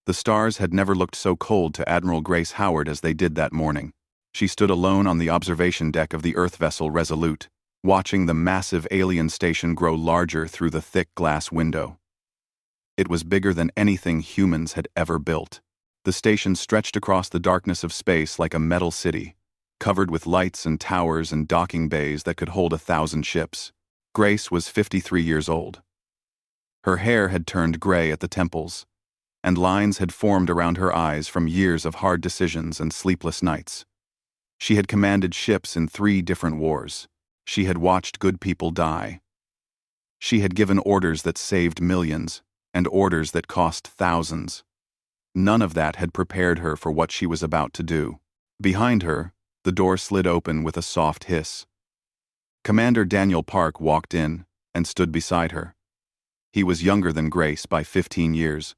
The stars had never looked so cold to Admiral Grace Howard as they did that morning. She stood alone on the observation deck of the Earth vessel Resolute, watching the massive alien station grow larger through the thick glass window. It was bigger than anything humans had ever built. The station stretched across the darkness of space like a metal city, covered with lights and towers and docking bays that could hold 1,000 ships. Grace was 53 years old. Her hair had turned gray at the temples, and lines had formed around her eyes from years of hard decisions and sleepless nights. She had commanded ships in 3 different wars. She had watched good people die. She had given orders that saved millions, and orders that cost thousands. None of that had prepared her for what she was about to do. Behind her, the door slid open with a soft hiss. Commander Daniel Park walked in and stood beside her. He was younger than Grace by 15 years,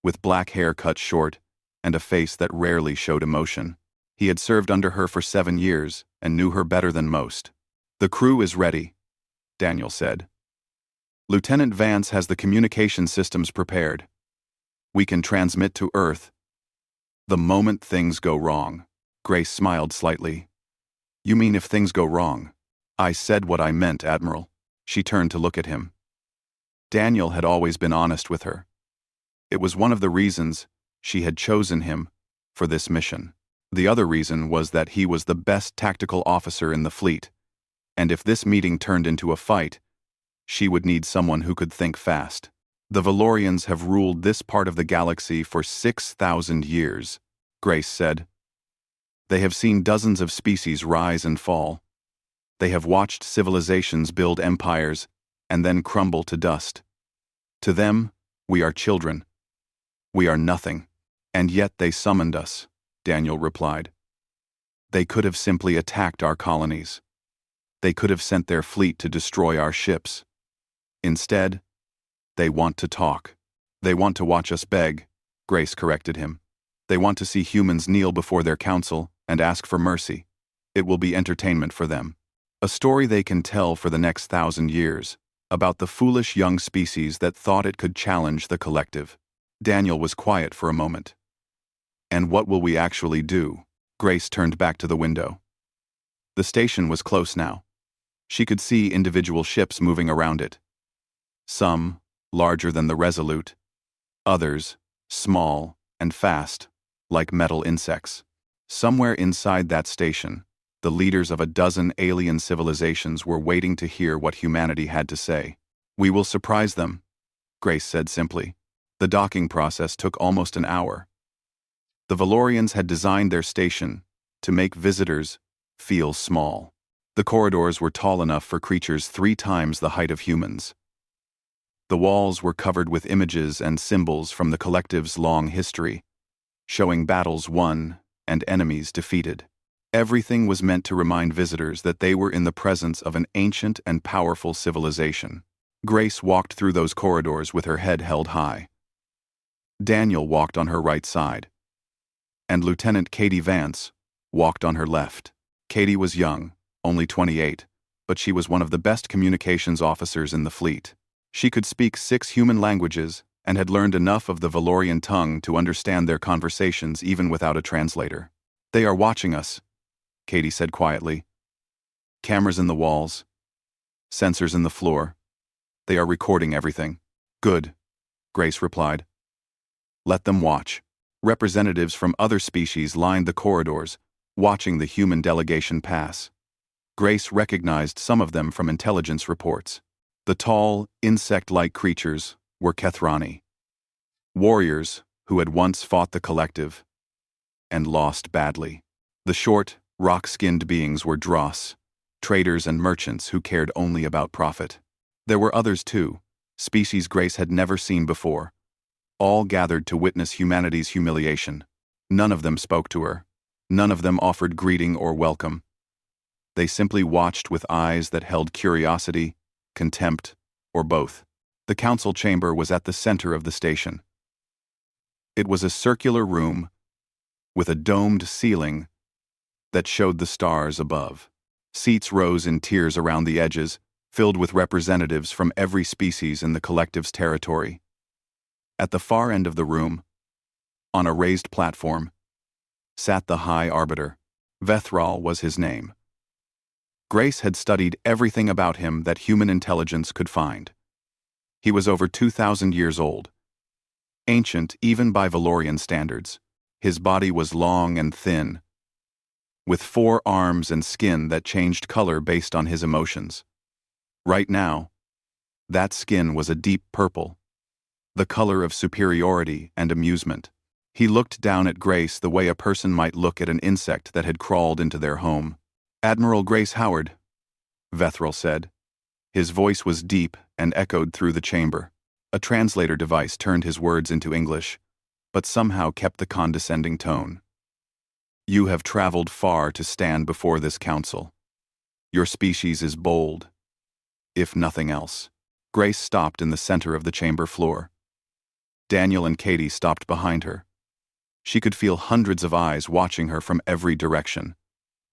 with black hair cut short and a face that rarely showed emotion. He had served under her for 7 years and knew her better than most. "The crew is ready," Daniel said. "Lieutenant Vance has the communication systems prepared. We can transmit to Earth the moment things go wrong." Grace smiled slightly. "You mean if things go wrong?" "I said what I meant, Admiral." She turned to look at him. Daniel had always been honest with her. It was one of the reasons she had chosen him for this mission. The other reason was that he was the best tactical officer in the fleet, and if this meeting turned into a fight, she would need someone who could think fast. "The Valorians have ruled this part of the galaxy for 6,000 years, Grace said. "They have seen dozens of species rise and fall. They have watched civilizations build empires and then crumble to dust. To them, we are children. We are nothing. And yet they summoned us," Daniel replied. "They could have simply attacked our colonies. They could have sent their fleet to destroy our ships. Instead, they want to talk. They want to watch us beg," Grace corrected him. "They want to see humans kneel before their council and ask for mercy. It will be entertainment for them. A story they can tell for the next 1,000 years, about the foolish young species that thought it could challenge the collective." Daniel was quiet for a moment. "And what will we actually do?" Grace turned back to the window. The station was close now. She could see individual ships moving around it. Some, larger than the Resolute. Others, small and fast, like metal insects. Somewhere inside that station, the leaders of a dozen alien civilizations were waiting to hear what humanity had to say. "We will surprise them," Grace said simply. The docking process took almost an hour. The Valorians had designed their station to make visitors feel small. The corridors were tall enough for creatures 3 times the height of humans. The walls were covered with images and symbols from the collective's long history, showing battles won and enemies defeated. Everything was meant to remind visitors that they were in the presence of an ancient and powerful civilization. Grace walked through those corridors with her head held high. Daniel walked on her right side, and Lieutenant Katie Vance walked on her left. Katie was young, only 28, but she was one of the best communications officers in the fleet. She could speak 6 human languages and had learned enough of the Valorian tongue to understand their conversations even without a translator. "They are watching us," Katie said quietly. "Cameras in the walls, sensors in the floor. They are recording everything." "Good," Grace replied. "Let them watch." Representatives from other species lined the corridors, watching the human delegation pass. Grace recognized some of them from intelligence reports. The tall, insect-like creatures were Kethrani, warriors who had once fought the collective and lost badly. The short, rock-skinned beings were Dross, traders and merchants who cared only about profit. There were others too, species Grace had never seen before, all gathered to witness humanity's humiliation. None of them spoke to her. None of them offered greeting or welcome. They simply watched with eyes that held curiosity, contempt, or both. The council chamber was at the center of the station. It was a circular room with a domed ceiling that showed the stars above. Seats rose in tiers around the edges, filled with representatives from every species in the collective's territory. At the far end of the room, On a raised platform sat the High Arbiter. Vethral was his name. Grace had studied everything about him that human intelligence could find. He was over 2,000 years old. Ancient even by Valorian standards. His body was long and thin, with 4 arms and skin that changed color based on his emotions. Right now, that skin was a deep purple, the color of superiority and amusement. He looked down at Grace the way a person might look at an insect that had crawled into their home. "Admiral Grace Howard," Vethral said. His voice was deep and echoed through the chamber. A translator device turned his words into English, but somehow kept the condescending tone. "You have traveled far to stand before this council. Your species is bold, if nothing else." Grace stopped in the center of the chamber floor. Daniel and Katie stopped behind her. She could feel hundreds of eyes watching her from every direction,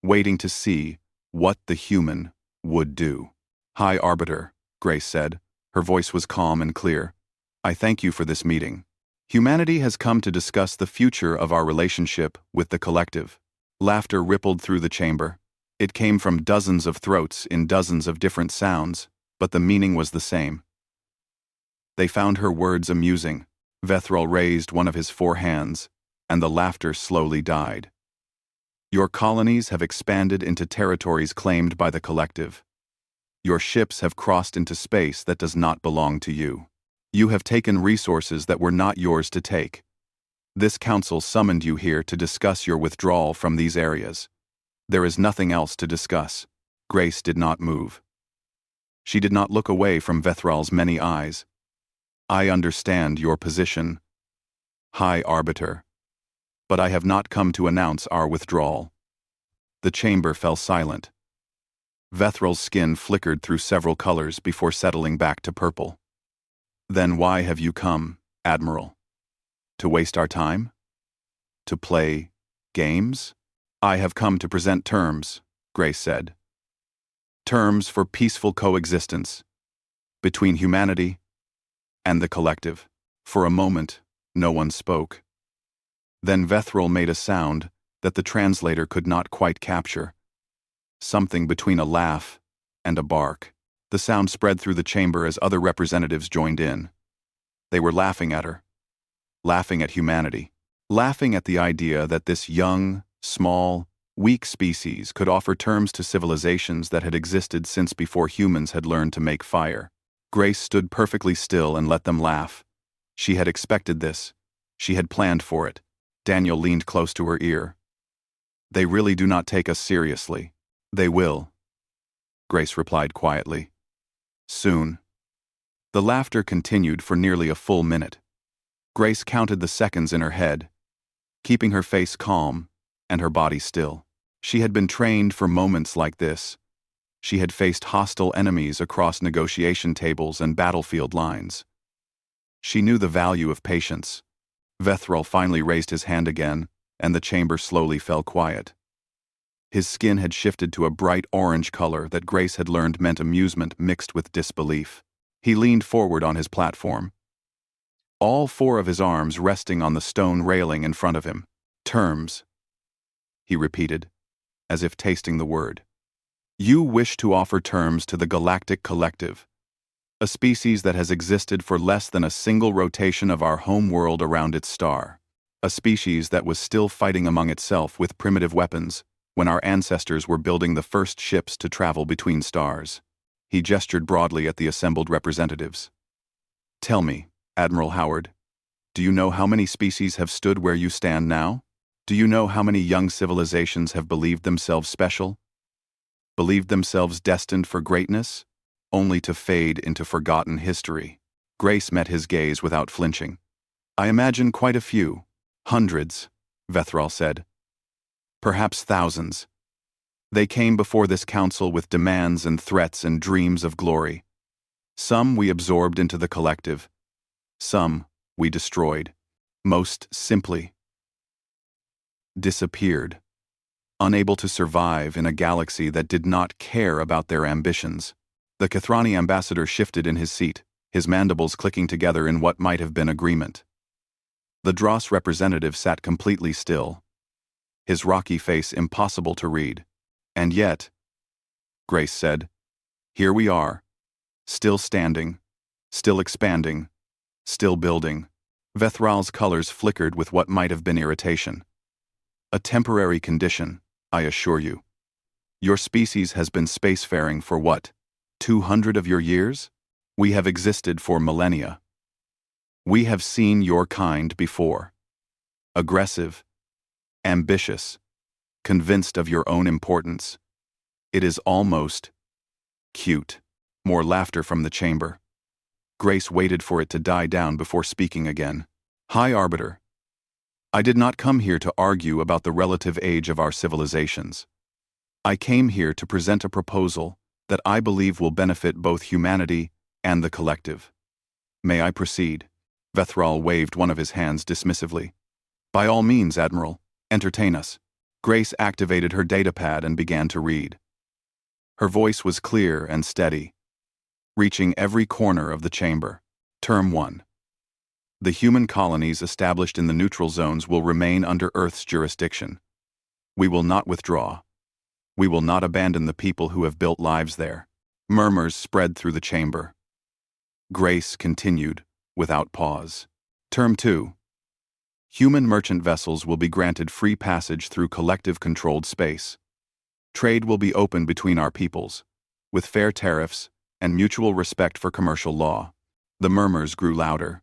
waiting to see what the human would do. "High Arbiter," Grace said. Her voice was calm and clear. "I thank you for this meeting. Humanity has come to discuss the future of our relationship with the collective." Laughter rippled through the chamber. It came from dozens of throats in dozens of different sounds, but the meaning was the same. They found her words amusing. Vethral raised one of his 4 hands, and the laughter slowly died. "Your colonies have expanded into territories claimed by the collective. Your ships have crossed into space that does not belong to you. You have taken resources that were not yours to take. This council summoned you here to discuss your withdrawal from these areas. There is nothing else to discuss." Grace did not move. She did not look away from Vethral's many eyes. "I understand your position, High Arbiter, but I have not come to announce our withdrawal." The chamber fell silent. Vethral's skin flickered through several colors before settling back to purple. "Then why have you come, Admiral? To waste our time? To play games?" "I have come to present terms," Grace said. "Terms for peaceful coexistence between humanity and the collective." For a moment, no one spoke. Then Vethral made a sound that the translator could not quite capture. Something between a laugh and a bark. The sound spread through the chamber as other representatives joined in. They were laughing at her. Laughing at humanity. Laughing at the idea that this young, small, weak species could offer terms to civilizations that had existed since before humans had learned to make fire. Grace stood perfectly still and let them laugh. She had expected this. She had planned for it. Daniel leaned close to her ear. "They really do not take us seriously." "They will," Grace replied quietly. "Soon." The laughter continued for nearly a full minute. Grace counted the seconds in her head, keeping her face calm and her body still. She had been trained for moments like this. She had faced hostile enemies across negotiation tables and battlefield lines. She knew the value of patience. Vethral finally raised his hand again, and the chamber slowly fell quiet. His skin had shifted to a bright orange color that Grace had learned meant amusement mixed with disbelief. He leaned forward on his platform, all 4 of his arms resting on the stone railing in front of him. "Terms," he repeated, as if tasting the word. "You wish to offer terms to the Galactic Collective, a species that has existed for less than a single rotation of our home world around its star. A species that was still fighting among itself with primitive weapons when our ancestors were building the first ships to travel between stars." He gestured broadly at the assembled representatives. "Tell me, Admiral Howard, do you know how many species have stood where you stand now? Do you know how many young civilizations have believed themselves special? Believed themselves destined for greatness, only to fade into forgotten history?" Grace met his gaze without flinching. "I imagine quite a few. Hundreds," Vethral said. "Perhaps thousands. They came before this council with demands and threats and dreams of glory. Some we absorbed into the collective. Some we destroyed. Most simply, disappeared. Unable to survive in a galaxy that did not care about their ambitions." The Kathrani ambassador shifted in his seat, his mandibles clicking together in what might have been agreement. The Dross representative sat completely still, his rocky face impossible to read. And yet, Grace said, here we are, still standing, still expanding, still building. Vethral's colors flickered with what might have been irritation. A temporary condition, I assure you. Your species has been spacefaring for what, 200 of your years? We have existed for millennia. We have seen your kind before. Aggressive, ambitious, convinced of your own importance. It is almost cute. More laughter from the chamber. Grace waited for it to die down before speaking again. High Arbiter, I did not come here to argue about the relative age of our civilizations. I came here to present a proposal that I believe will benefit both humanity and the collective. May I proceed? Vethral waved one of his hands dismissively. By all means, Admiral, entertain us. Grace activated her datapad and began to read. Her voice was clear and steady, reaching every corner of the chamber. Term 1. The human colonies established in the neutral zones will remain under Earth's jurisdiction. We will not withdraw. We will not abandon the people who have built lives there. Murmurs spread through the chamber. Grace continued, without pause. Term 2. Human merchant vessels will be granted free passage through collective-controlled space. Trade will be open between our peoples, with fair tariffs and mutual respect for commercial law. The murmurs grew louder.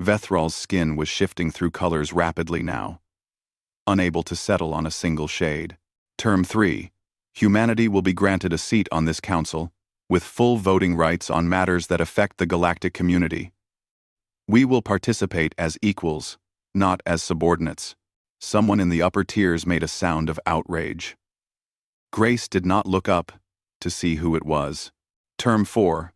Vethral's skin was shifting through colors rapidly now, unable to settle on a single shade. Term 3. Humanity will be granted a seat on this council, with full voting rights on matters that affect the galactic community. We will participate as equals, not as subordinates. Someone in the upper tiers made a sound of outrage. Grace did not look up to see who it was. Term 4.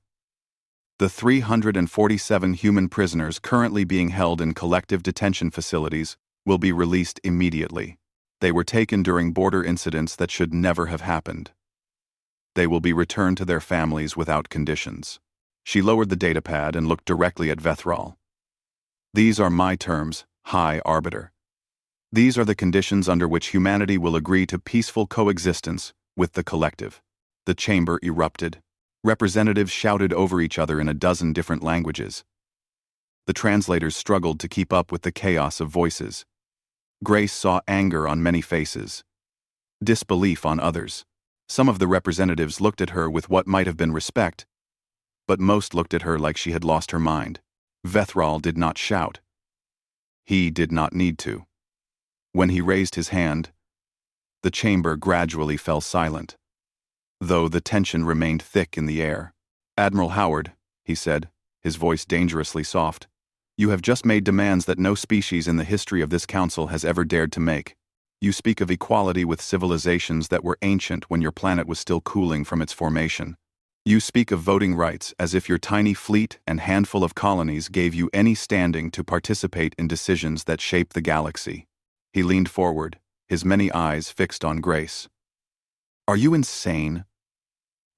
The 347 human prisoners currently being held in collective detention facilities will be released immediately. They were taken during border incidents that should never have happened. They will be returned to their families without conditions. She lowered the datapad and looked directly at Vethral. These are my terms, High Arbiter. These are the conditions under which humanity will agree to peaceful coexistence with the collective. The chamber erupted. Representatives shouted over each other in a dozen different languages. The translators struggled to keep up with the chaos of voices. Grace saw anger on many faces, disbelief on others. Some of the representatives looked at her with what might have been respect, but most looked at her like she had lost her mind. Vethral did not shout. He did not need to. When he raised his hand, the chamber gradually fell silent, though the tension remained thick in the air. Admiral Howard, he said, his voice dangerously soft, you have just made demands that no species in the history of this council has ever dared to make. You speak of equality with civilizations that were ancient when your planet was still cooling from its formation. You speak of voting rights as if your tiny fleet and handful of colonies gave you any standing to participate in decisions that shape the galaxy. He leaned forward, his many eyes fixed on Grace. Are you insane?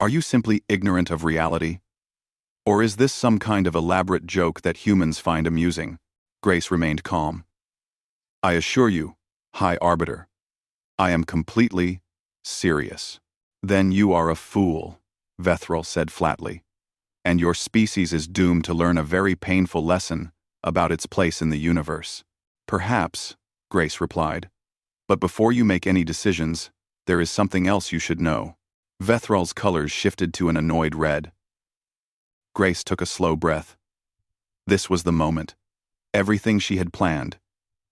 Are you simply ignorant of reality? Or is this some kind of elaborate joke that humans find amusing? Grace remained calm. I assure you, High Arbiter, I am completely serious. Then you are a fool, Vethral said flatly, and your species is doomed to learn a very painful lesson about its place in the universe. Perhaps, Grace replied, but before you make any decisions, there is something else you should know. Vethral's colors shifted to an annoyed red. Grace took a slow breath. This was the moment. Everything she had planned,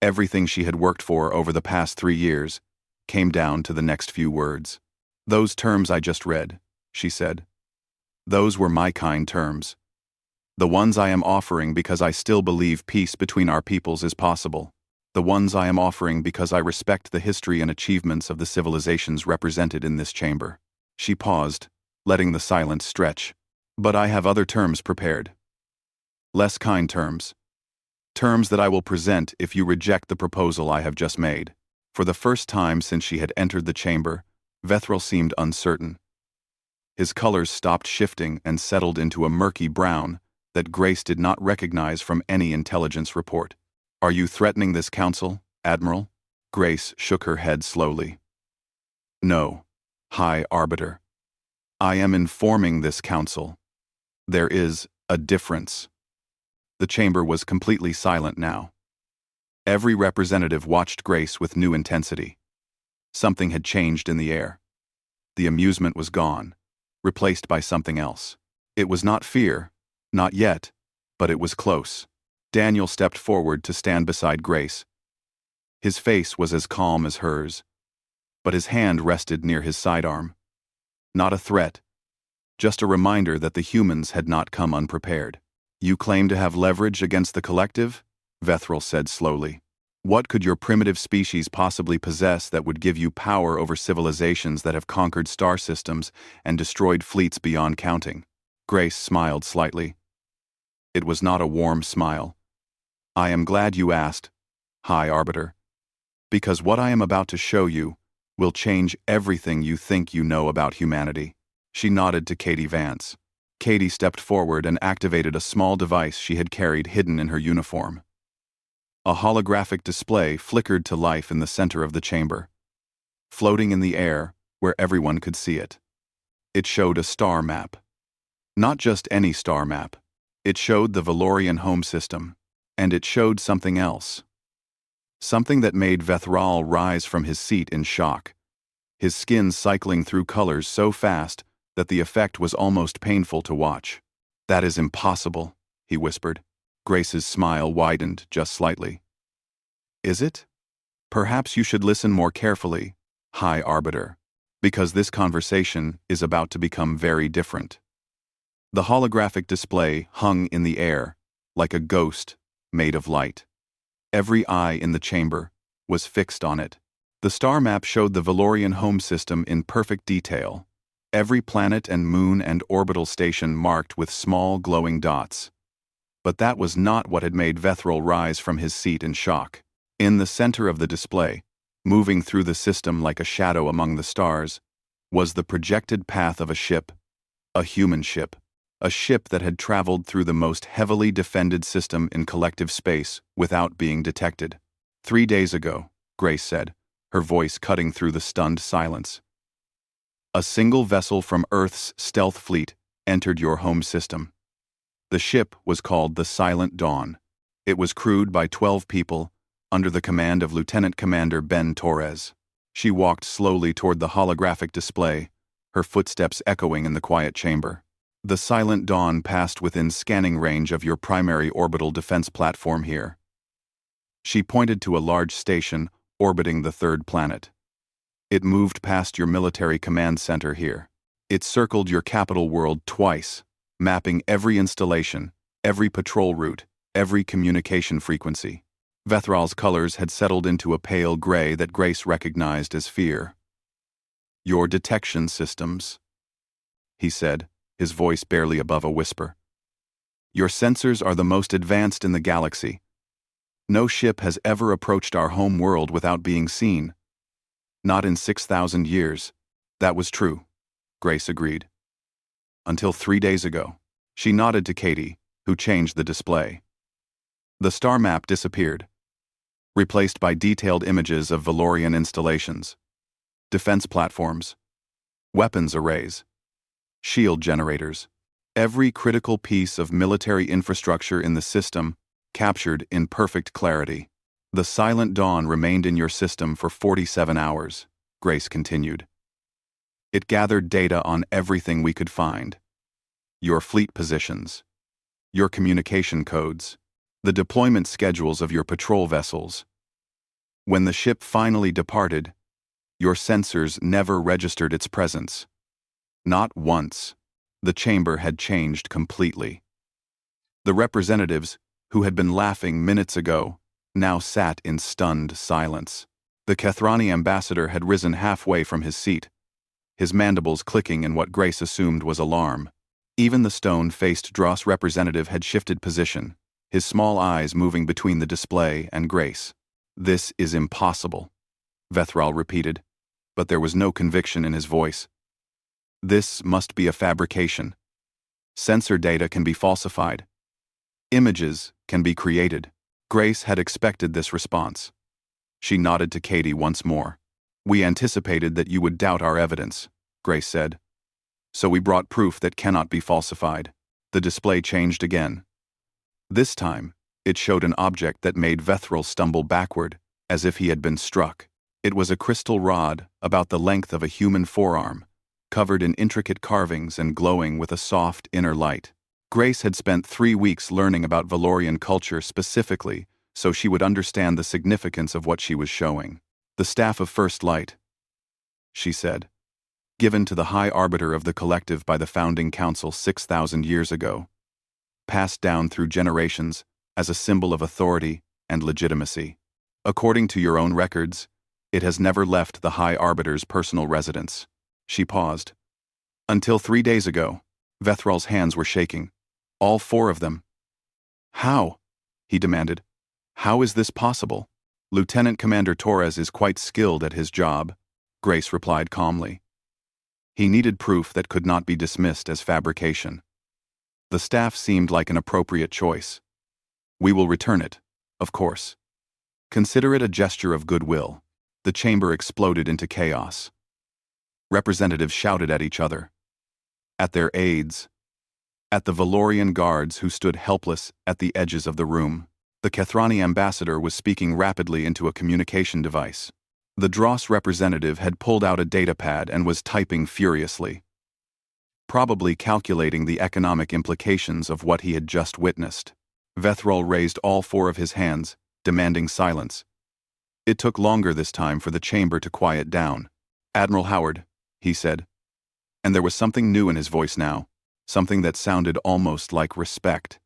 everything she had worked for over the past 3 years, came down to the next few words. Those terms I just read, she said. Those were my kind terms. The ones I am offering because I still believe peace between our peoples is possible. The ones I am offering because I respect the history and achievements of the civilizations represented in this chamber. She paused, letting the silence stretch. But I have other terms prepared. Less kind terms. Terms that I will present if you reject the proposal I have just made. For the first time since she had entered the chamber, Vethral seemed uncertain. His colors stopped shifting and settled into a murky brown that Grace did not recognize from any intelligence report. Are you threatening this council, Admiral? Grace shook her head slowly. No, High Arbiter. I am informing this council. There is a difference. The chamber was completely silent now. Every representative watched Grace with new intensity. Something had changed in the air. The amusement was gone, replaced by something else. It was not fear, not yet, but it was close. Daniel stepped forward to stand beside Grace. His face was as calm as hers, but his hand rested near his sidearm. Not a threat, just a reminder that the humans had not come unprepared. You claim to have leverage against the collective? Vethril said slowly. What could your primitive species possibly possess that would give you power over civilizations that have conquered star systems and destroyed fleets beyond counting? Grace smiled slightly. It was not a warm smile. I am glad you asked, High Arbiter, because what I am about to show you will change everything you think you know about humanity. She nodded to Katie Vance. Katie stepped forward and activated a small device she had carried hidden in her uniform. A holographic display flickered to life in the center of the chamber, floating in the air where everyone could see it. It showed a star map. Not just any star map. It showed the Valorian home system, and it showed something else. Something that made Vethral rise from his seat in shock, his skin cycling through colors so fast that the effect was almost painful to watch. That is impossible, he whispered. Grace's smile widened just slightly. Is it? Perhaps you should listen more carefully, High Arbiter, because this conversation is about to become very different. The holographic display hung in the air, like a ghost made of light. Every eye in the chamber was fixed on it. The star map showed the Valorian home system in perfect detail, every planet and moon and orbital station marked with small glowing dots. But that was not what had made Vethril rise from his seat in shock. In the center of the display, moving through the system like a shadow among the stars, was the projected path of a ship, a human ship, a ship that had traveled through the most heavily defended system in collective space without being detected. 3 days ago, Grace said, her voice cutting through the stunned silence. A single vessel from Earth's stealth fleet entered your home system. The ship was called the Silent Dawn. It was crewed by 12 people under the command of Lieutenant Commander Ben Torres. She walked slowly toward the holographic display, her footsteps echoing in the quiet chamber. The Silent Dawn passed within scanning range of your primary orbital defense platform here. She pointed to a large station orbiting the third planet. It moved past your military command center here. It circled your capital world twice, mapping every installation, every patrol route, every communication frequency. Vethral's colors had settled into a pale gray that Grace recognized as fear. Your detection systems, he said, his voice barely above a whisper. Your sensors are the most advanced in the galaxy. No ship has ever approached our home world without being seen. Not in 6,000 years. That was true, Grace agreed. Until 3 days ago. She nodded to Katie, who changed the display. The star map disappeared, replaced by detailed images of Valorian installations, defense platforms, weapons arrays, shield generators, every critical piece of military infrastructure in the system captured in perfect clarity. The Silent Dawn remained in your system for 47 hours, Grace continued. It gathered data on everything we could find. Your fleet positions, your communication codes, the deployment schedules of your patrol vessels. When the ship finally departed, your sensors never registered its presence. Not once. The chamber had changed completely. The representatives, who had been laughing minutes ago, now sat in stunned silence. The Kethrani ambassador had risen halfway from his seat, his mandibles clicking in what Grace assumed was alarm. Even the stone-faced Dross representative had shifted position, his small eyes moving between the display and Grace. This is impossible, Vethral repeated, but there was no conviction in his voice. This must be a fabrication. Sensor data can be falsified. Images can be created. Grace had expected this response. She nodded to Katie once more. "We anticipated that you would doubt our evidence," Grace said. "So we brought proof that cannot be falsified." The display changed again. This time, it showed an object that made Vethril stumble backward, as if he had been struck. It was a crystal rod about the length of a human forearm, covered in intricate carvings and glowing with a soft inner light. Grace had spent 3 weeks learning about Valorian culture specifically, so she would understand the significance of what she was showing. "The Staff of First Light," she said, "given to the High Arbiter of the Collective by the Founding Council 6,000 years ago, passed down through generations as a symbol of authority and legitimacy. According to your own records, it has never left the High Arbiter's personal residence." She paused. "Until 3 days ago." Vethril's hands were shaking. "All 4 of them." "How?" he demanded. "How is this possible?" "Lieutenant Commander Torres is quite skilled at his job," Grace replied calmly. "He needed proof that could not be dismissed as fabrication. The staff seemed like an appropriate choice. We will return it, of course. Consider it a gesture of goodwill." The chamber exploded into chaos. Representatives shouted at each other, at their aides, at the Valorian guards who stood helpless at the edges of the room. The Kethrani ambassador was speaking rapidly into a communication device. The Dross representative had pulled out a datapad and was typing furiously, probably calculating the economic implications of what he had just witnessed. Vethril raised all 4 of his hands, demanding silence. It took longer this time for the chamber to quiet down. "Admiral Howard," he said. And there was something new in his voice now, something that sounded almost like respect.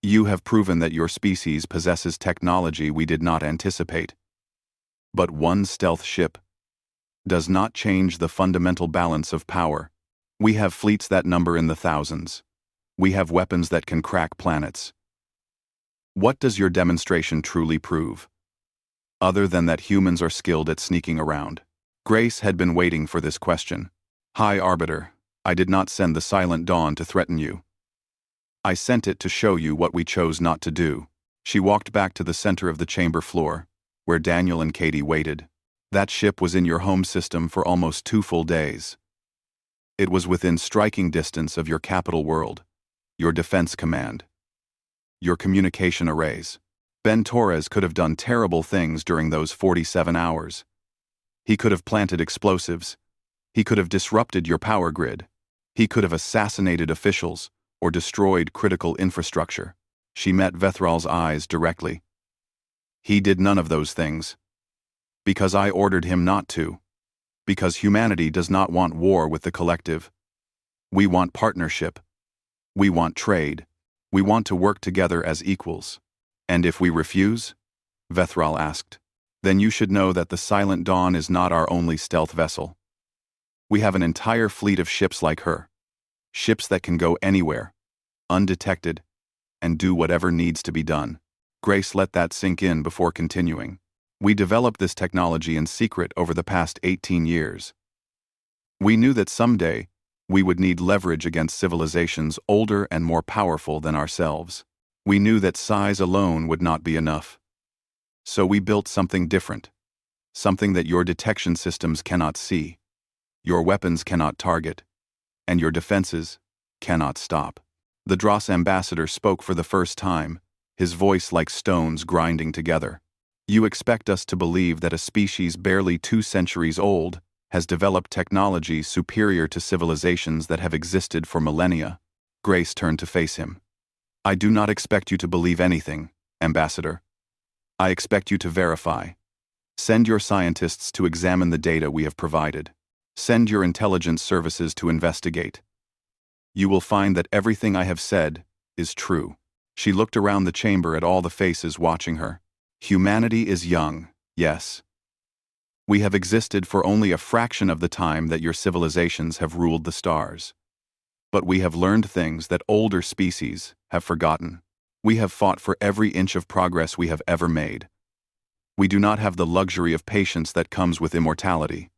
"You have proven that your species possesses technology we did not anticipate. But one stealth ship does not change the fundamental balance of power. We have fleets that number in the thousands. We have weapons that can crack planets. What does your demonstration truly prove, other than that humans are skilled at sneaking around?" Grace had been waiting for this question. "High Arbiter, I did not send the Silent Dawn to threaten you. I sent it to show you what we chose not to do." She walked back to the center of the chamber floor, where Daniel and Katie waited. "That ship was in your home system for almost 2 full days. It was within striking distance of your capital world, your defense command, your communication arrays. Ben Torres could have done terrible things during those 47 hours. He could have planted explosives. He could have disrupted your power grid. He could have assassinated officials or destroyed critical infrastructure." She met Vethril's eyes directly. "He did none of those things. Because I ordered him not to. Because humanity does not want war with the collective. We want partnership. We want trade. We want to work together as equals. And if we refuse?" Vethril asked. "Then you should know that the Silent Dawn is not our only stealth vessel. We have an entire fleet of ships like her. Ships that can go anywhere, undetected, and do whatever needs to be done." Grace let that sink in before continuing. "We developed this technology in secret over the past 18 years. We knew that someday we would need leverage against civilizations older and more powerful than ourselves. We knew that size alone would not be enough. So we built something different, something that your detection systems cannot see, your weapons cannot target, and your defenses cannot stop." The Dross ambassador spoke for the first time, his voice like stones grinding together. "You expect us to believe that a species barely 2 centuries old has developed technology superior to civilizations that have existed for millennia?" Grace turned to face him. "I do not expect you to believe anything, Ambassador. I expect you to verify. Send your scientists to examine the data we have provided. Send your intelligence services to investigate. You will find that everything I have said is true." She looked around the chamber at all the faces watching her. "Humanity is young, yes. We have existed for only a fraction of the time that your civilizations have ruled the stars. But we have learned things that older species have forgotten. We have fought for every inch of progress we have ever made. We do not have the luxury of patience that comes with immortality.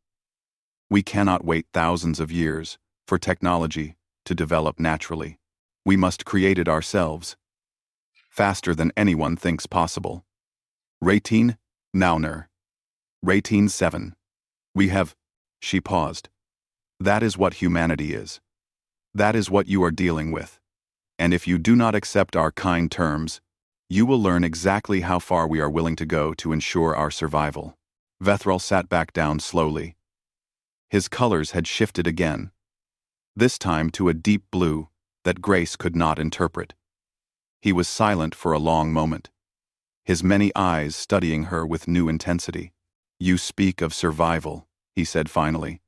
We cannot wait thousands of years for technology to develop naturally. We must create it ourselves. faster than anyone thinks possible. Rating, Nauner. Rating 7. We have. She paused. That is what humanity is. That is what you are dealing with. And if you do not accept our kind terms, you will learn exactly how far we are willing to go to ensure our survival. Vethral sat back down slowly. His colors had shifted again, this time to a deep blue that Grace could not interpret. He was silent for a long moment, his many eyes studying her with new intensity. You speak of survival, he said finally,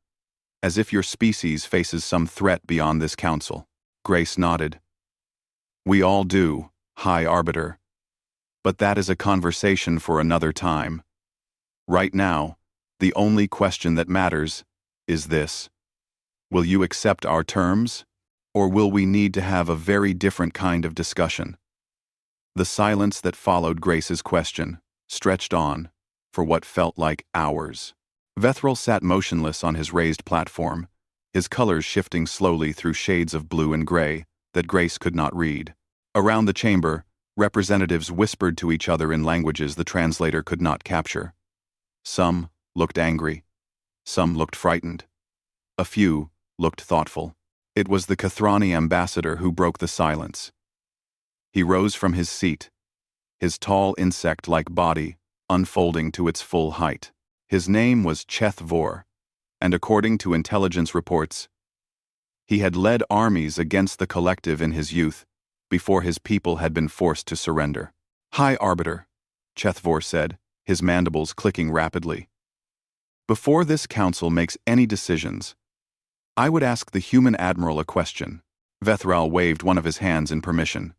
as if your species faces some threat beyond this council. Grace nodded. We all do, High Arbiter. But that is a conversation for another time. Right now, the only question that matters is this. Will you accept our terms, or will we need to have a very different kind of discussion? The silence that followed Grace's question stretched on for what felt like hours. Vethral sat motionless on his raised platform, his colors shifting slowly through shades of blue and gray that Grace could not read. Around the chamber, representatives whispered to each other in languages the translator could not capture. Some looked angry. Some looked frightened. A few looked thoughtful. It was the Kathrani ambassador who broke the silence. He rose from his seat, his tall insect-like body unfolding to its full height. His name was HFY, and according to intelligence reports, he had led armies against the collective in his youth before his people had been forced to surrender. High Arbiter, HFY said, his mandibles clicking rapidly. Before this council makes any decisions, I would ask the human admiral a question. Vethral waved one of his hands in permission.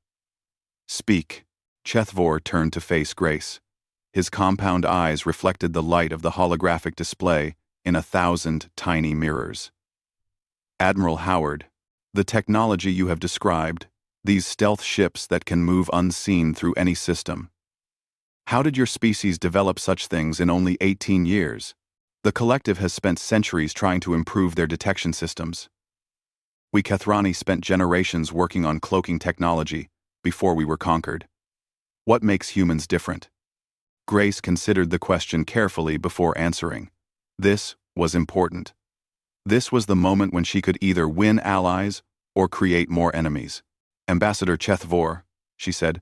Speak. HFY turned to face Grace. His compound eyes reflected the light of the holographic display in 1,000 tiny mirrors. Admiral Howard, the technology you have described, these stealth ships that can move unseen through any system. How did your species develop such things in only 18 years? The collective has spent centuries trying to improve their detection systems. We Kathrani spent generations working on cloaking technology before we were conquered. What makes humans different? Grace considered the question carefully before answering. This was important. This was the moment when she could either win allies or create more enemies. Ambassador HFY, she said,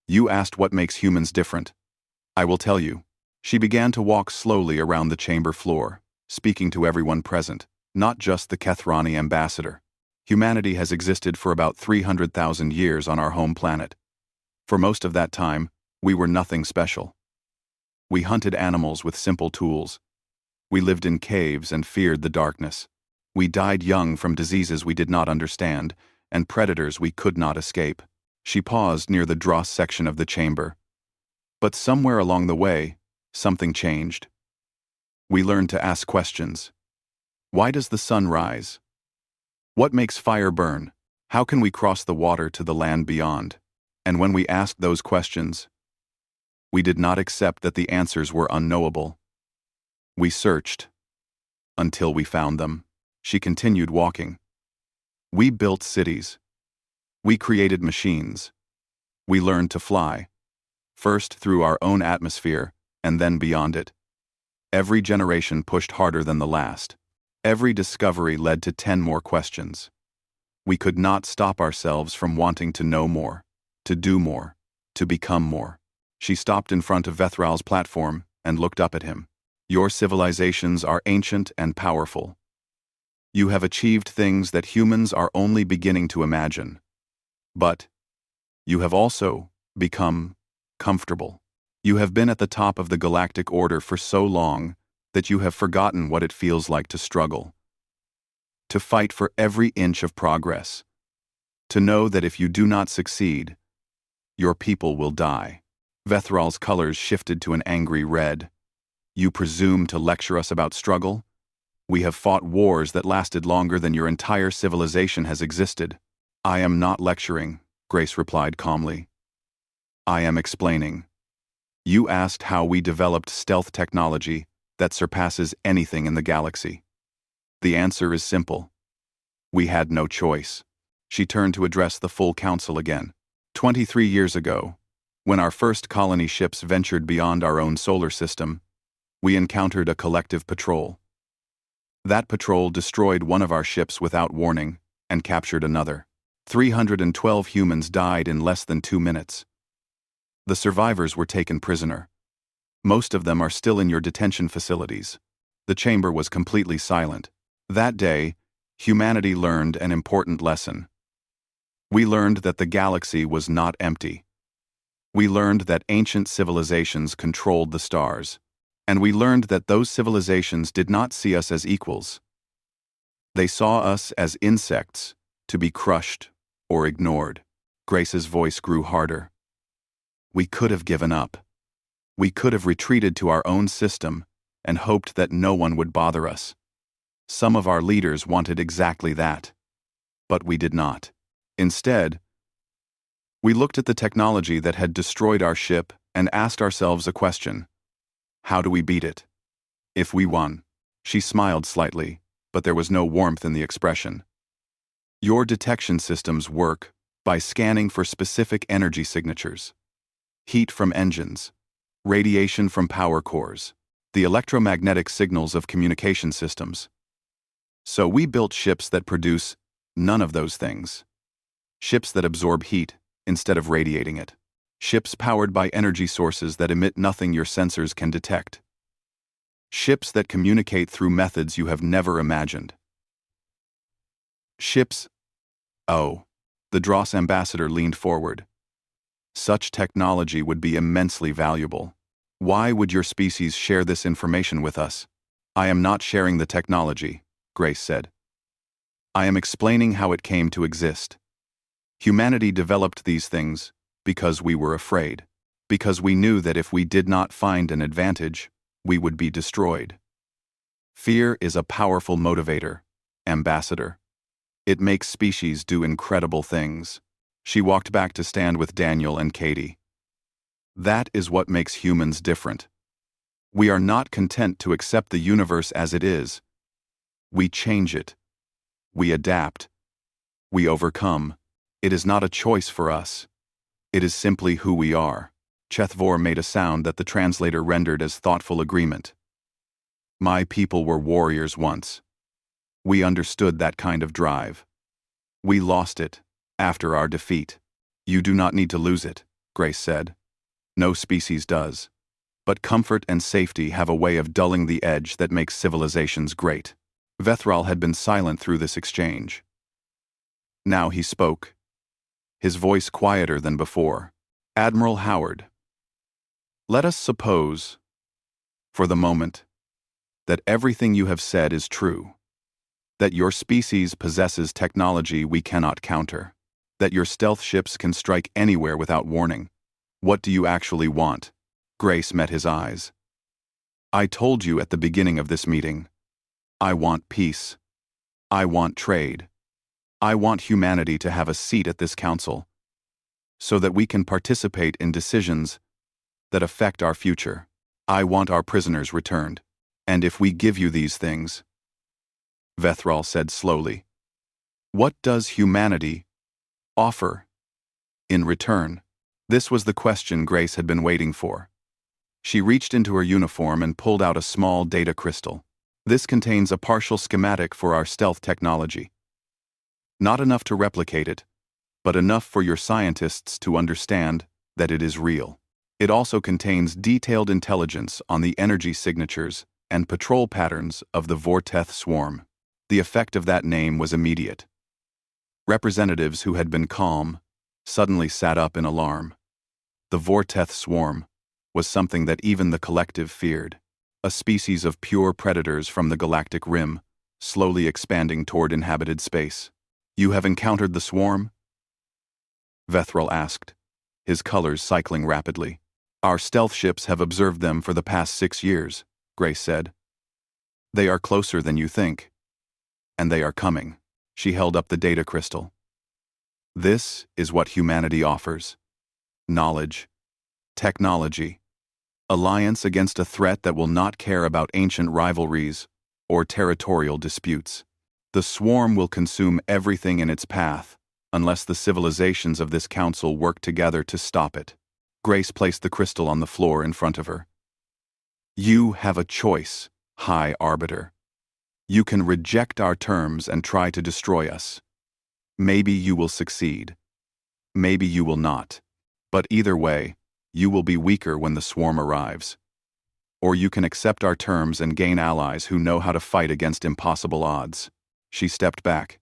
you asked what makes humans different. I will tell you. She began to walk slowly around the chamber floor, speaking to everyone present, not just the Kathrani ambassador. Humanity has existed for about 300,000 years on our home planet. For most of that time, we were nothing special. We hunted animals with simple tools. We lived in caves and feared the darkness. We died young from diseases we did not understand and predators we could not escape. She paused near the dross section of the chamber. But somewhere along the way, something changed. We learned to ask questions. Why does the sun rise? What makes fire burn? How can we cross the water to the land beyond? And when we asked those questions, we did not accept that the answers were unknowable. We searched until we found them. She continued walking. We built cities. We created machines. We learned to fly, first through our own atmosphere and then beyond it. Every generation pushed harder than the last. Every discovery led to 10 more questions. We could not stop ourselves from wanting to know more, to do more, to become more. She stopped in front of Vethral's platform and looked up at him. Your civilizations are ancient and powerful. You have achieved things that humans are only beginning to imagine. But you have also become comfortable. You have been at the top of the galactic order for so long that you have forgotten what it feels like to struggle. To fight for every inch of progress. To know that if you do not succeed, your people will die. Vethral's colors shifted to an angry red. You presume to lecture us about struggle? We have fought wars that lasted longer than your entire civilization has existed. I am not lecturing, Grace replied calmly. I am explaining. You asked how we developed stealth technology that surpasses anything in the galaxy. The answer is simple. We had no choice. She turned to address the full council again. 23 years ago, When our first colony ships ventured beyond our own solar system, we encountered a collective patrol. That patrol destroyed one of our ships without warning and captured another. 312 humans died in less than 2 minutes. The survivors were taken prisoner. Most of them are still in your detention facilities. The chamber was completely silent. That day, humanity learned an important lesson. We learned that the galaxy was not empty. We learned that ancient civilizations controlled the stars. And we learned that those civilizations did not see us as equals. They saw us as insects, to be crushed or ignored. Grace's voice grew harder. We could have given up. We could have retreated to our own system and hoped that no one would bother us. Some of our leaders wanted exactly that. But we did not. Instead, we looked at the technology that had destroyed our ship and asked ourselves a question. How do we beat it? If we won. She smiled slightly, but there was no warmth in the expression. Your detection systems work by scanning for specific energy signatures. Heat from engines, radiation from power cores, the electromagnetic signals of communication systems. So we built ships that produce none of those things. Ships that absorb heat instead of radiating it. Ships powered by energy sources that emit nothing your sensors can detect. Ships that communicate through methods you have never imagined. Ships. Oh, the Dross ambassador leaned forward. Such technology would be immensely valuable. Why would your species share this information with us? I am not sharing the technology, Grace said. I am explaining how it came to exist. Humanity developed these things because we were afraid, because we knew that if we did not find an advantage, we would be destroyed. Fear is a powerful motivator, Ambassador. It makes species do incredible things. She walked back to stand with Daniel and Katie. That is what makes humans different. We are not content to accept the universe as it is. We change it. We adapt. We overcome. It is not a choice for us. It is simply who we are. Chethvor made a sound that the translator rendered as thoughtful agreement. My people were warriors once. We understood that kind of drive. We lost it after our defeat. You do not need to lose it, Grace said. No species does. But comfort and safety have a way of dulling the edge that makes civilizations great. Vethral had been silent through this exchange. Now he spoke. His voice quieter than before. Admiral Howard, let us suppose, for the moment, that everything you have said is true. That your species possesses technology we cannot counter. That your stealth ships can strike anywhere without warning. What do you actually want? Grace met his eyes. I told you at the beginning of this meeting. I want peace. I want trade. I want humanity to have a seat at this council, so that we can participate in decisions that affect our future. I want our prisoners returned. And if we give you these things, Vethral said slowly, what does humanity offer in return? This was the question Grace had been waiting for. She reached into her uniform and pulled out a small data crystal. This contains a partial schematic for our stealth technology. Not enough to replicate it, but enough for your scientists to understand that it is real. It also contains detailed intelligence on the energy signatures and patrol patterns of the Vorteth swarm. The effect of that name was immediate. Representatives who had been calm suddenly sat up in alarm. The Vorteth swarm was something that even the collective feared, a species of pure predators from the galactic rim, slowly expanding toward inhabited space. You have encountered the swarm? Vethral asked, his colors cycling rapidly. Our stealth ships have observed them for the past 6 years, Grace said. They are closer than you think. And they are coming. She held up the data crystal. This is what humanity offers. Knowledge. Technology. Alliance against a threat that will not care about ancient rivalries or territorial disputes. The swarm will consume everything in its path, unless the civilizations of this council work together to stop it. Grace placed the crystal on the floor in front of her. You have a choice, High Arbiter. You can reject our terms and try to destroy us. Maybe you will succeed. Maybe you will not. But either way, you will be weaker when the swarm arrives. Or you can accept our terms and gain allies who know how to fight against impossible odds. She stepped back.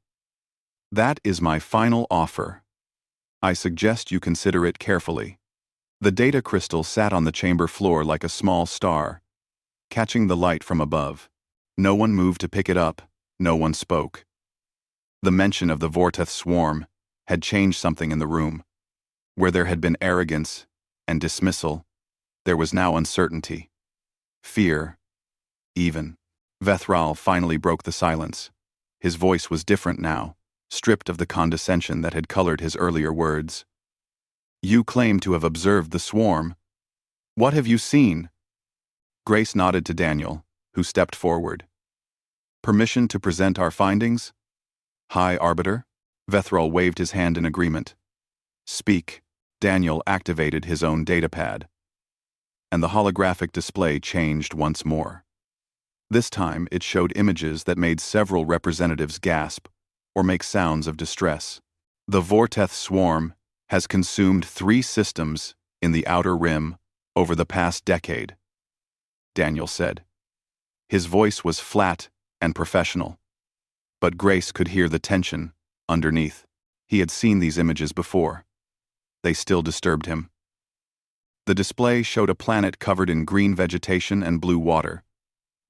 That is my final offer. I suggest you consider it carefully. The data crystal sat on the chamber floor like a small star, catching the light from above. No one moved to pick it up, no one spoke. The mention of the Vorteth swarm had changed something in the room. Where there had been arrogance and dismissal, there was now uncertainty. Fear, even. Vethral finally broke the silence. His voice was different now, stripped of the condescension that had colored his earlier words. You claim to have observed the swarm. What have you seen? Grace nodded to Daniel, who stepped forward. Permission to present our findings? High Arbiter? Vethral waved his hand in agreement. Speak. Daniel activated his own datapad. And the holographic display changed once more. This time it showed images that made several representatives gasp or make sounds of distress. The Vorteth swarm has consumed 3 systems in the Outer Rim over the past decade, Daniel said. His voice was flat and professional, but Grace could hear the tension underneath. He had seen these images before. They still disturbed him. The display showed a planet covered in green vegetation and blue water.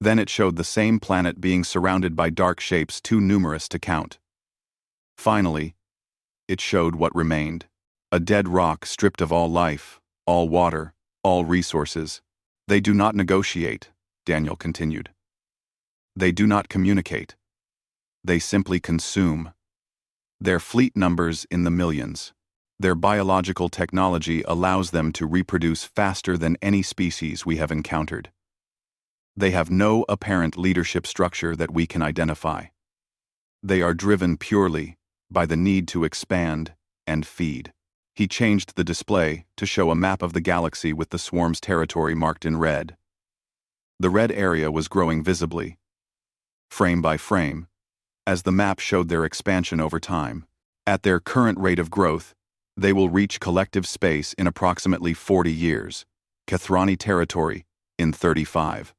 Then it showed the same planet being surrounded by dark shapes too numerous to count. Finally, it showed what remained. A dead rock stripped of all life, all water, all resources. They do not negotiate, Daniel continued. They do not communicate. They simply consume. Their fleet numbers in the millions. Their biological technology allows them to reproduce faster than any species we have encountered. They have no apparent leadership structure that we can identify. They are driven purely by the need to expand and feed. He changed the display to show a map of the galaxy with the swarm's territory marked in red. The red area was growing visibly, frame by frame, as the map showed their expansion over time. At their current rate of growth, they will reach collective space in approximately 40 years, Kathrani territory in 35.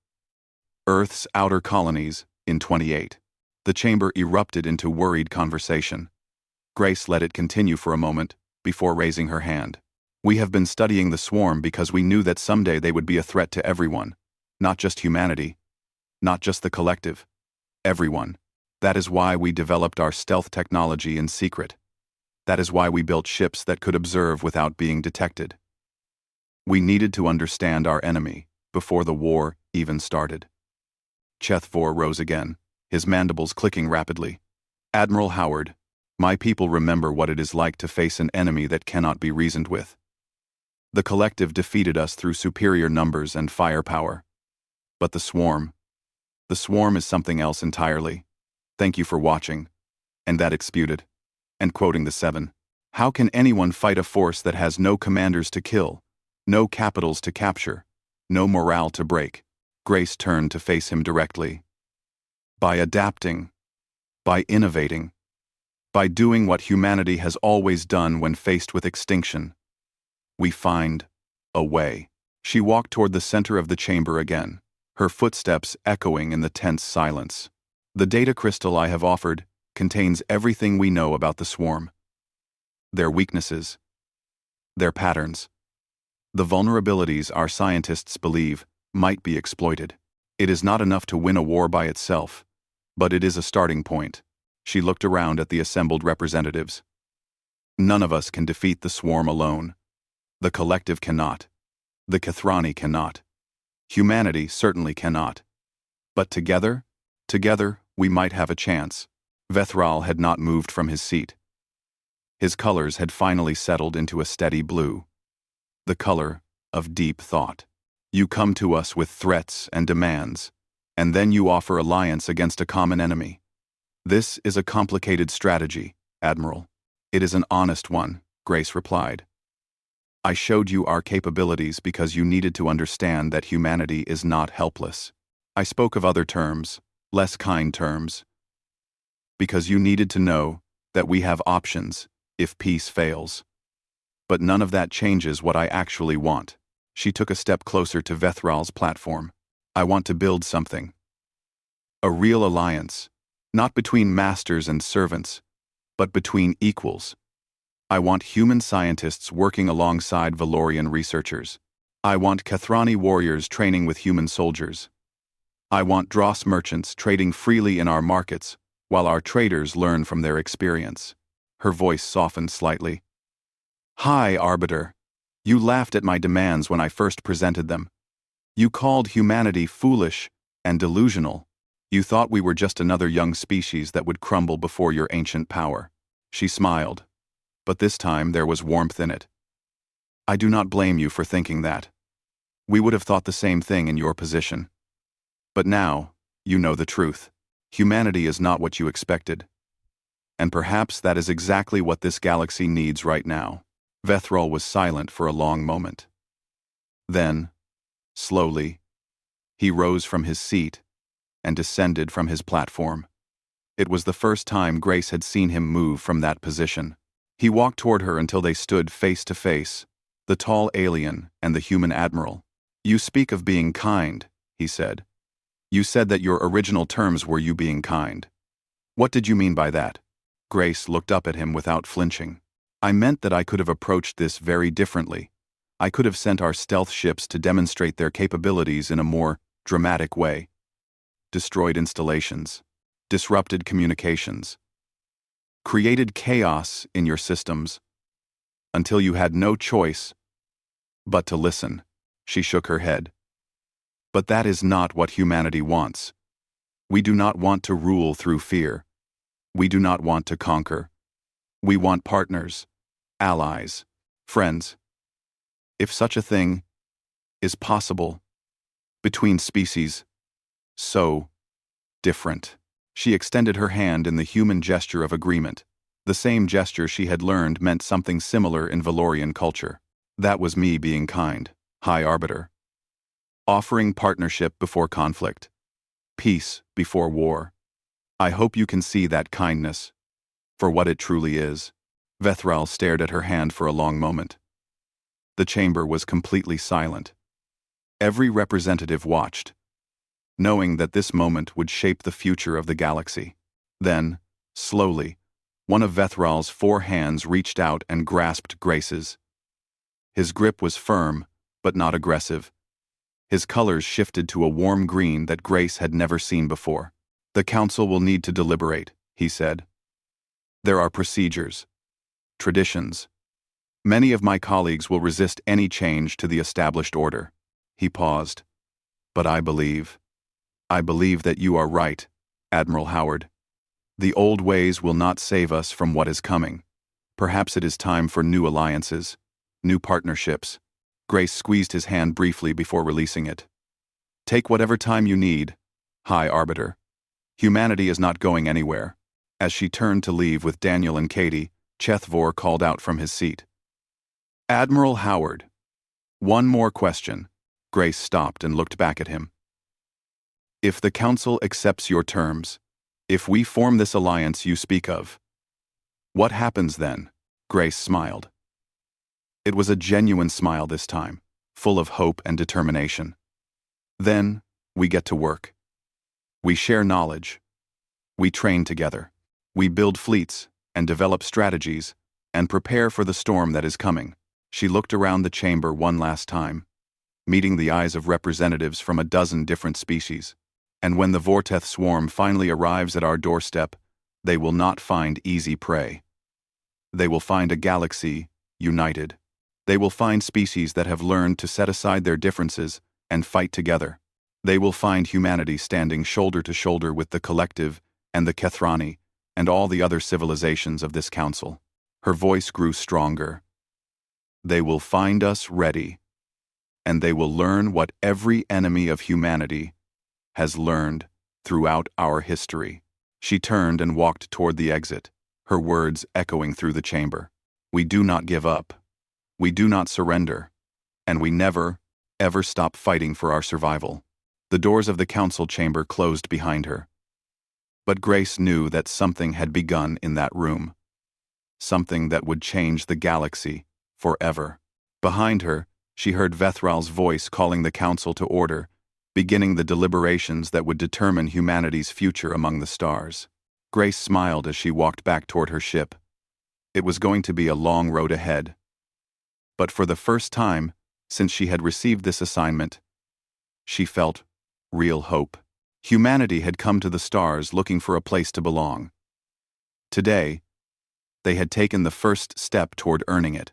Earth's outer colonies in 28. The chamber erupted into worried conversation. Grace let it continue for a moment before raising her hand. We have been studying the swarm because we knew that someday they would be a threat to everyone, not just humanity, not just the collective, everyone. That is why we developed our stealth technology in secret. That is why we built ships that could observe without being detected. We needed to understand our enemy before the war even started. Chethvor rose again, his mandibles clicking rapidly. Admiral Howard, my people remember what it is like to face an enemy that cannot be reasoned with. The collective defeated us through superior numbers and firepower. But the swarm is something else entirely. Thank you for watching. And that exputed. And quoting the 7. How can anyone fight a force that has no commanders to kill, no capitals to capture, no morale to break? Grace turned to face him directly. By adapting, by innovating, by doing what humanity has always done when faced with extinction. We find a way. She walked toward the center of the chamber again, her footsteps echoing in the tense silence. The data crystal I have offered contains everything we know about the swarm. Their weaknesses, their patterns, the vulnerabilities our scientists believe might be exploited. It is not enough to win a war by itself, but it is a starting point. She looked around at the assembled representatives. None of us can defeat the swarm alone. The collective cannot. The Kathrani cannot. Humanity certainly cannot. But together, we might have a chance. Vethral had not moved from his seat. His colors had finally settled into a steady blue. The color of deep thought. You come to us with threats and demands, and then you offer alliance against a common enemy. This is a complicated strategy, Admiral. It is an honest one, Grace replied. I showed you our capabilities because you needed to understand that humanity is not helpless. I spoke of other terms, less kind terms, because you needed to know that we have options if peace fails. But none of that changes what I actually want. She took a step closer to Vethral's platform. I want to build something. A real alliance, not between masters and servants, but between equals. I want human scientists working alongside Valorian researchers. I want Kathrani warriors training with human soldiers. I want Dross merchants trading freely in our markets, while our traders learn from their experience. Her voice softened slightly. Hi, Arbiter. You laughed at my demands when I first presented them. You called humanity foolish and delusional. You thought we were just another young species that would crumble before your ancient power. She smiled, but this time there was warmth in it. I do not blame you for thinking that. We would have thought the same thing in your position. But now, you know the truth. Humanity is not what you expected. And perhaps that is exactly what this galaxy needs right now. Vethral was silent for a long moment. Then, slowly, he rose from his seat and descended from his platform. It was the first time Grace had seen him move from that position. He walked toward her until they stood face to face, the tall alien and the human admiral. You speak of being kind, he said. You said that your original terms were you being kind. What did you mean by that? Grace looked up at him without flinching. I meant that I could have approached this very differently. I could have sent our stealth ships to demonstrate their capabilities in a more dramatic way. Destroyed installations, disrupted communications, created chaos in your systems, until you had no choice but to listen. She shook her head. But that is not what humanity wants. We do not want to rule through fear. We do not want to conquer. We want partners, allies, friends. If such a thing is possible between species so different. She extended her hand in the human gesture of agreement. The same gesture she had learned meant something similar in Valorian culture. That was me being kind, High Arbiter. Offering partnership before conflict. Peace before war. I hope you can see that kindness for what it truly is. Vethral stared at her hand for a long moment. The chamber was completely silent. Every representative watched, knowing that this moment would shape the future of the galaxy. Then, slowly, one of Vethral's 4 hands reached out and grasped Grace's. His grip was firm, but not aggressive. His colors shifted to a warm green that Grace had never seen before. The council will need to deliberate, he said. There are procedures, traditions. Many of my colleagues will resist any change to the established order. He paused. But I believe that you are right, Admiral Howard. The old ways will not save us from what is coming. Perhaps it is time for new alliances, new partnerships. Grace squeezed his hand briefly before releasing it. Take whatever time you need, High Arbiter. Humanity is not going anywhere. As she turned to leave with Daniel and Katie, Chethvor called out from his seat. Admiral Howard. One more question. Grace stopped and looked back at him. If the Council accepts your terms, if we form this alliance you speak of, what happens then? Grace smiled. It was a genuine smile this time, full of hope and determination. Then, we get to work. We share knowledge. We train together. We build fleets and develop strategies and prepare for the storm that is coming. She looked around the chamber one last time, meeting the eyes of representatives from a dozen different species. And when the Vorteth swarm finally arrives at our doorstep, they will not find easy prey. They will find a galaxy united. They will find species that have learned to set aside their differences and fight together. They will find humanity standing shoulder to shoulder with the Collective and the Kathrani and all the other civilizations of this council. Her voice grew stronger. They will find us ready, and they will learn what every enemy of humanity has learned throughout our history. She turned and walked toward the exit, her words echoing through the chamber. We do not give up. We do not surrender. And we never, ever stop fighting for our survival. The doors of the council chamber closed behind her. But Grace knew that something had begun in that room. Something that would change the galaxy forever. Behind her, she heard Vethral's voice calling the council to order, beginning the deliberations that would determine humanity's future among the stars. Grace smiled as she walked back toward her ship. It was going to be a long road ahead. But for the first time, since she had received this assignment, she felt real hope. Humanity had come to the stars looking for a place to belong. Today, they had taken the first step toward earning it.